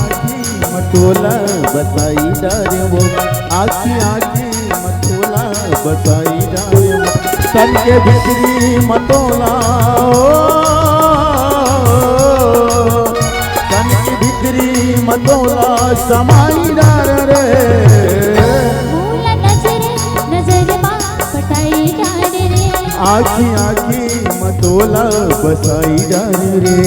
आखी मतोला बताई डारे वो आखी मतोला बताई डारे वो तन के भीतरी मतोला तन के भीतरी मतोला समाई डार रे आखी मतोला बसाई डारे रे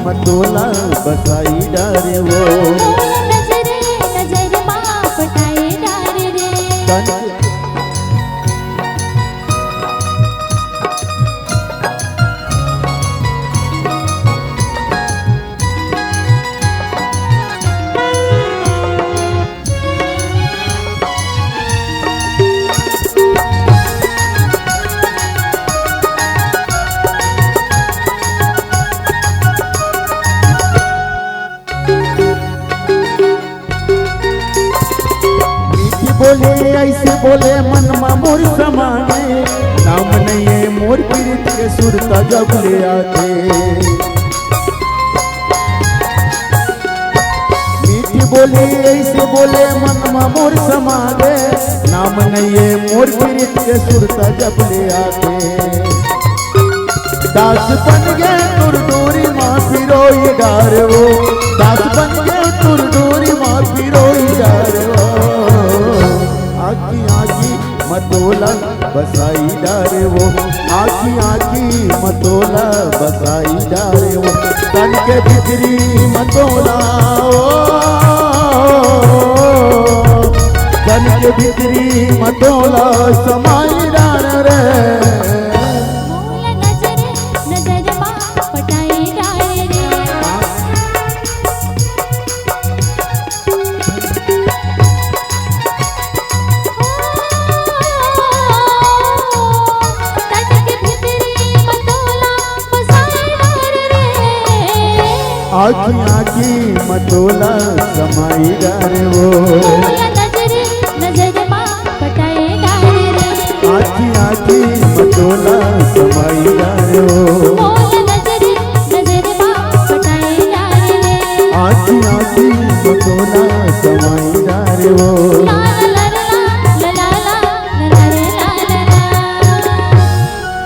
मतोला बसाई डारे वो नजर माँ पटाए डारे रे बोले ऐसे बोले मन मा मोर समाने नाम नहीं है मोर पीड़ित के सुरता जब ले आते मीठी बोले ऐसे बोले मन मा मोर समाने नाम नहीं है मोर पीड़ित के सुरता जब ले आते दास बन गए तुर डोरी माँ फिरोई डार वो दास बन गए तुर डोरी माँ फिरोई डार वो आखी मतोला बसाई डारे वो आखी मतोला बसाई डारे वो तन के भीतरी मतोला तन के भीतरी मतोला समाई डार रे नजर माँ पटाए डारे रे आखी मतोला समाई डारे वो नजर माँ पटाए डारे रे आखी